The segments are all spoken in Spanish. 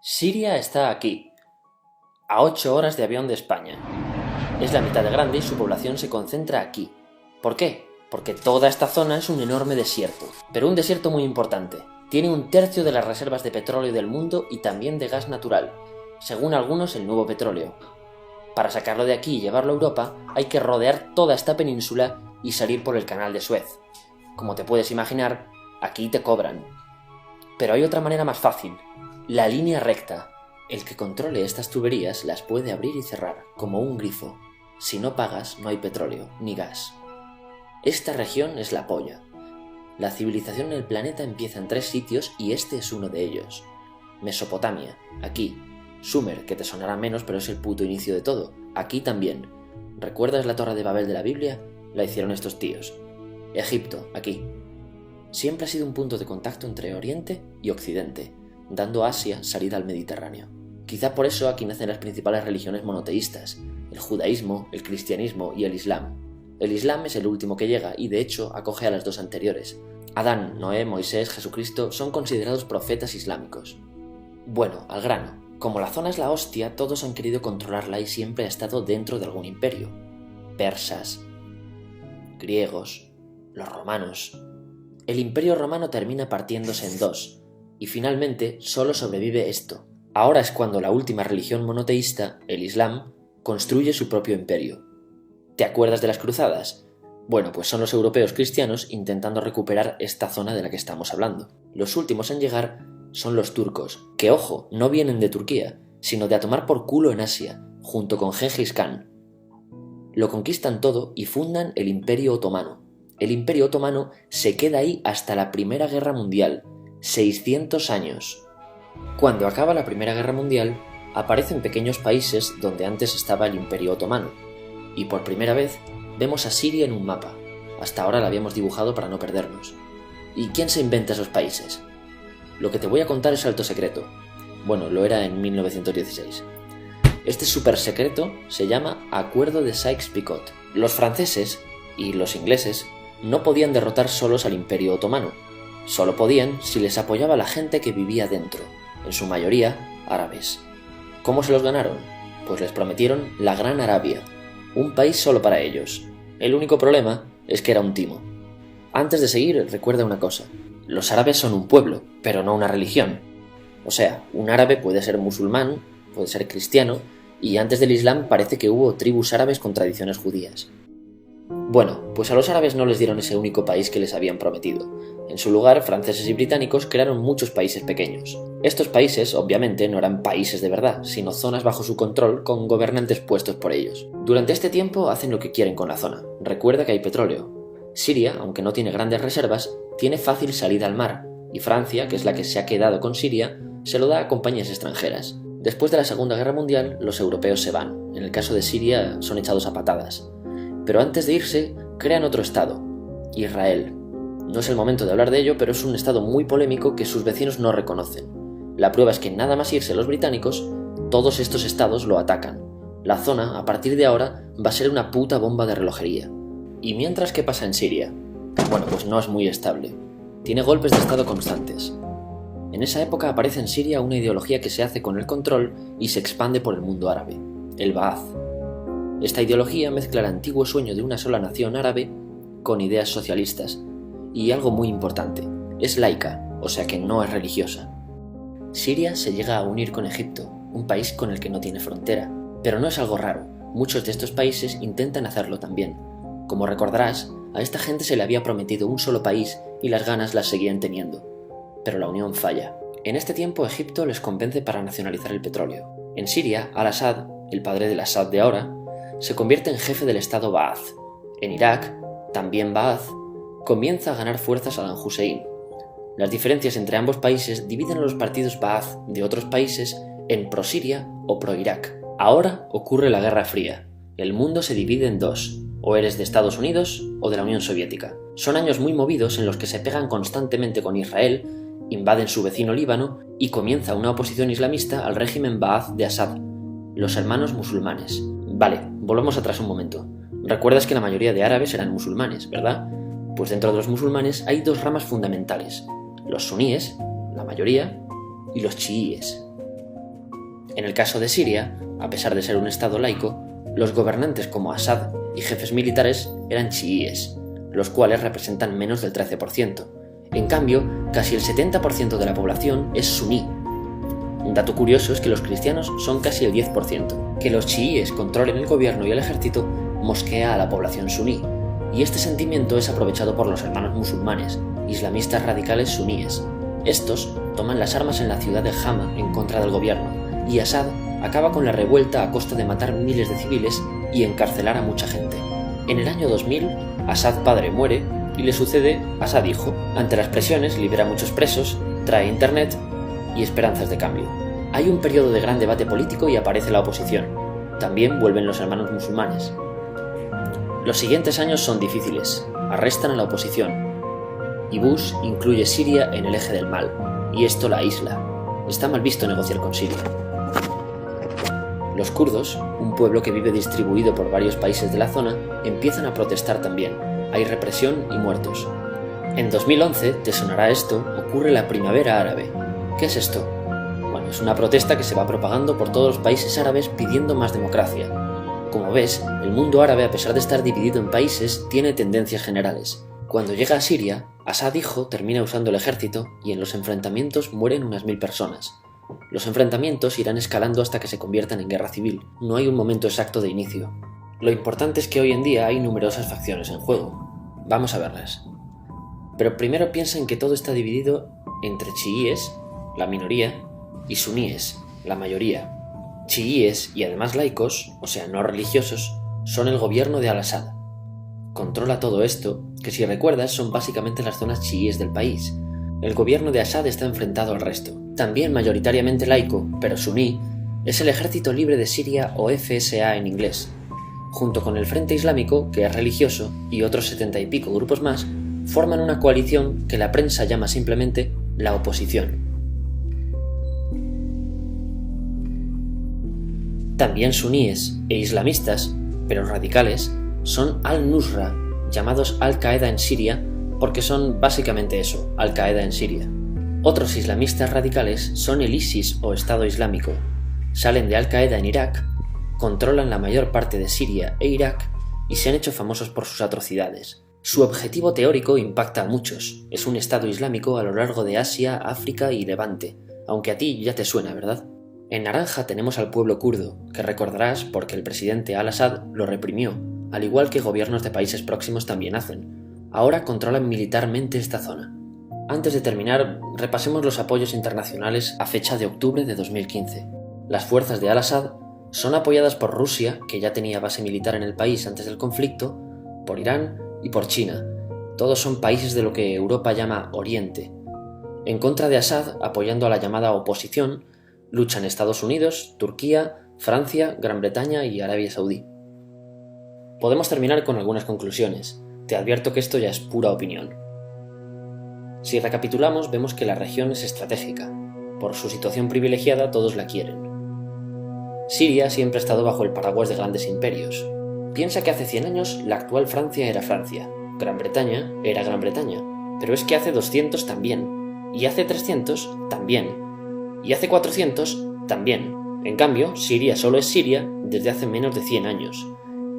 Siria está aquí, a 8 horas de avión de España. Es la mitad de grande y su población se concentra aquí. ¿Por qué? Porque toda esta zona es un enorme desierto, pero un desierto muy importante. Tiene 1/3 de las reservas de petróleo del mundo y también de gas natural, según algunos el nuevo petróleo. Para sacarlo de aquí y llevarlo a Europa, hay que rodear toda esta península y salir por el canal de Suez. Como te puedes imaginar, aquí te cobran. Pero hay otra manera más fácil, la línea recta. El que controle estas tuberías las puede abrir y cerrar, como un grifo. Si no pagas, no hay petróleo, ni gas. Esta región es la polla. La civilización en el planeta empieza en 3 sitios y este es uno de ellos. Mesopotamia, aquí. Sumer, que te sonará menos, pero es el puto inicio de todo. Aquí también. ¿Recuerdas la Torre de Babel de la Biblia? La hicieron estos tíos. Egipto, aquí. Siempre ha sido un punto de contacto entre Oriente y Occidente, dando a Asia salida al Mediterráneo. Quizá por eso aquí nacen las principales religiones monoteístas, el judaísmo, el cristianismo y el islam. El islam es el último que llega y de hecho acoge a las 2 anteriores. Adán, Noé, Moisés, Jesucristo son considerados profetas islámicos. Bueno, al grano. Como la zona es la hostia, todos han querido controlarla y siempre ha estado dentro de algún imperio. Persas, griegos, los romanos. El imperio romano termina partiéndose en 2, y finalmente solo sobrevive esto. Ahora es cuando la última religión monoteísta, el Islam, construye su propio imperio. ¿Te acuerdas de las cruzadas? Bueno, pues son los europeos cristianos intentando recuperar esta zona de la que estamos hablando. Los últimos en llegar son los turcos, que ojo, no vienen de Turquía, sino de a tomar por culo en Asia, junto con Gengis Khan. Lo conquistan todo y fundan el Imperio Otomano. El Imperio Otomano se queda ahí hasta la Primera Guerra Mundial, 600 años. Cuando acaba la Primera Guerra Mundial, aparecen pequeños países donde antes estaba el Imperio Otomano, y por primera vez vemos a Siria en un mapa. Hasta ahora la habíamos dibujado para no perdernos. ¿Y quién se inventa esos países? Lo que te voy a contar es alto secreto. Bueno, lo era en 1916. Este súper secreto se llama Acuerdo de Sykes-Picot. Los franceses y los ingleses no podían derrotar solos al Imperio Otomano. Solo podían si les apoyaba la gente que vivía dentro, en su mayoría árabes. ¿Cómo se los ganaron? Pues les prometieron la Gran Arabia, un país solo para ellos. El único problema es que era un timo. Antes de seguir, recuerda una cosa. Los árabes son un pueblo, pero no una religión. O sea, un árabe puede ser musulmán, puede ser cristiano, y antes del Islam parece que hubo tribus árabes con tradiciones judías. Bueno, pues a los árabes no les dieron ese único país que les habían prometido. En su lugar, franceses y británicos crearon muchos países pequeños. Estos países, obviamente, no eran países de verdad, sino zonas bajo su control con gobernantes puestos por ellos. Durante este tiempo hacen lo que quieren con la zona. Recuerda que hay petróleo. Siria, aunque no tiene grandes reservas, tiene fácil salida al mar, y Francia, que es la que se ha quedado con Siria, se lo da a compañías extranjeras. Después de la Segunda Guerra Mundial, los europeos se van. En el caso de Siria, son echados a patadas. Pero antes de irse, crean otro estado, Israel. No es el momento de hablar de ello, pero es un estado muy polémico que sus vecinos no reconocen. La prueba es que nada más irse los británicos, todos estos estados lo atacan. La zona, a partir de ahora, va a ser una puta bomba de relojería. ¿Y mientras qué pasa en Siria? Bueno, pues no es muy estable. Tiene golpes de estado constantes. En esa época aparece en Siria una ideología que se hace con el control y se expande por el mundo árabe, el Ba'ath. Esta ideología mezcla el antiguo sueño de una sola nación árabe con ideas socialistas. Y algo muy importante, es laica, o sea que no es religiosa. Siria se llega a unir con Egipto, un país con el que no tiene frontera. Pero no es algo raro, muchos de estos países intentan hacerlo también. Como recordarás, a esta gente se le había prometido un solo país y las ganas las seguían teniendo. Pero la unión falla. En este tiempo Egipto les convence para nacionalizar el petróleo. En Siria, Al-Assad, el padre del Assad de ahora, se convierte en jefe del estado Ba'ath. En Irak, también Ba'ath, comienza a ganar fuerza Saddam Hussein. Las diferencias entre ambos países dividen a los partidos Ba'ath de otros países en pro-Siria o pro-Irak. Ahora ocurre la Guerra Fría. El mundo se divide en 2, o eres de Estados Unidos o de la Unión Soviética. Son años muy movidos en los que se pegan constantemente con Israel, invaden su vecino Líbano y comienza una oposición islamista al régimen Ba'ath de Assad, los hermanos musulmanes. Vale, volvamos atrás un momento. Recuerdas que la mayoría de árabes eran musulmanes, ¿verdad? Pues dentro de los musulmanes hay 2 ramas fundamentales, los suníes, la mayoría, y los chiíes. En el caso de Siria, a pesar de ser un estado laico, los gobernantes como Assad y jefes militares eran chiíes, los cuales representan menos del 13%. En cambio, casi el 70% de la población es suní. Un dato curioso es que los cristianos son casi el 10%. Que los chiíes controlen el gobierno y el ejército mosquea a la población suní, y este sentimiento es aprovechado por los hermanos musulmanes, islamistas radicales suníes. Estos toman las armas en la ciudad de Hama en contra del gobierno, y Assad acaba con la revuelta a costa de matar miles de civiles y encarcelar a mucha gente. En el año 2000, Assad padre muere y le sucede Assad hijo. Ante las presiones libera a muchos presos, trae internet y esperanzas de cambio. Hay un periodo de gran debate político y aparece la oposición. También vuelven los hermanos musulmanes. Los siguientes años son difíciles. Arrestan a la oposición. Y Bush incluye Siria en el eje del mal, y esto la aísla. Está mal visto negociar con Siria. Los kurdos, un pueblo que vive distribuido por varios países de la zona, empiezan a protestar también. Hay represión y muertos. En 2011, te sonará esto, ocurre la Primavera Árabe. ¿Qué es esto? Bueno, es una protesta que se va propagando por todos los países árabes pidiendo más democracia. Como ves, el mundo árabe, a pesar de estar dividido en países, tiene tendencias generales. Cuando llega a Siria, Assad hijo termina usando el ejército y en los enfrentamientos mueren unas 1000 personas. Los enfrentamientos irán escalando hasta que se conviertan en guerra civil. No hay un momento exacto de inicio. Lo importante es que hoy en día hay numerosas facciones en juego. Vamos a verlas. Pero primero piensa en que todo está dividido entre chiíes, la minoría, y suníes, la mayoría. Chiíes y además laicos, o sea no religiosos, son el gobierno de Al-Assad. Controla todo esto, que si recuerdas son básicamente las zonas chiíes del país. El gobierno de Assad está enfrentado al resto. También mayoritariamente laico, pero suní, es el Ejército Libre de Siria o FSA en inglés. Junto con el Frente Islámico, que es religioso, y otros 70 y pico grupos más, forman una coalición que la prensa llama simplemente la oposición. También suníes e islamistas, pero radicales, son Al-Nusra, llamados Al-Qaeda en Siria, porque son básicamente eso, Al-Qaeda en Siria. Otros islamistas radicales son el ISIS o Estado Islámico. Salen de Al-Qaeda en Irak, controlan la mayor parte de Siria e Irak y se han hecho famosos por sus atrocidades. Su objetivo teórico impacta a muchos. Es un Estado Islámico a lo largo de Asia, África y Levante, aunque a ti ya te suena, ¿verdad? En naranja tenemos al pueblo kurdo, que recordarás porque el presidente Al-Assad lo reprimió, al igual que gobiernos de países próximos también hacen. Ahora controlan militarmente esta zona. Antes de terminar, repasemos los apoyos internacionales a fecha de octubre de 2015. Las fuerzas de Al-Assad son apoyadas por Rusia, que ya tenía base militar en el país antes del conflicto, por Irán y por China. Todos son países de lo que Europa llama Oriente. En contra de Assad, apoyando a la llamada oposición, luchan Estados Unidos, Turquía, Francia, Gran Bretaña y Arabia Saudí. Podemos terminar con algunas conclusiones. Te advierto que esto ya es pura opinión. Si recapitulamos, vemos que la región es estratégica. Por su situación privilegiada, todos la quieren. Siria siempre ha estado bajo el paraguas de grandes imperios. Piensa que hace 100 años la actual Francia era Francia, Gran Bretaña era Gran Bretaña, pero es que hace 200 también, y hace 300 también, y hace 400 también. En cambio, Siria solo es Siria desde hace menos de 100 años,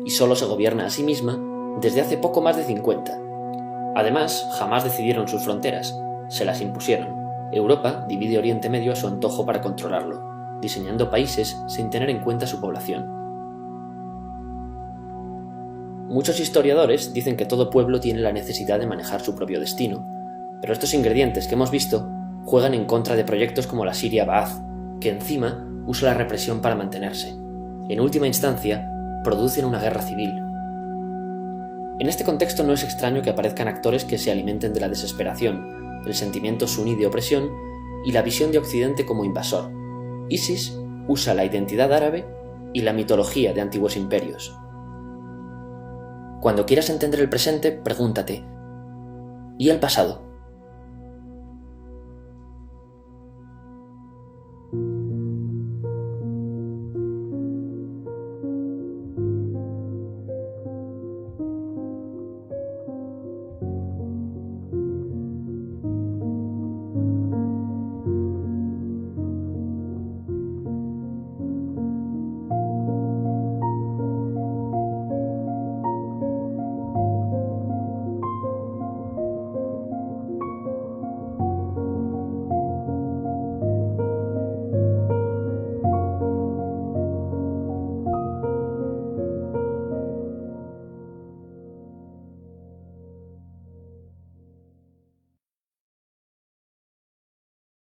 y solo se gobierna a sí misma desde hace poco más de 50. Además, jamás decidieron sus fronteras, se las impusieron. Europa divide Oriente Medio a su antojo para controlarlo, diseñando países sin tener en cuenta su población. Muchos historiadores dicen que todo pueblo tiene la necesidad de manejar su propio destino, pero estos ingredientes que hemos visto juegan en contra de proyectos como la Siria Ba'ath, que encima usa la represión para mantenerse. En última instancia, producen una guerra civil. En este contexto no es extraño que aparezcan actores que se alimenten de la desesperación, el sentimiento suní de opresión y la visión de Occidente como invasor. ISIS usa la identidad árabe y la mitología de antiguos imperios. Cuando quieras entender el presente, pregúntate: ¿y el pasado?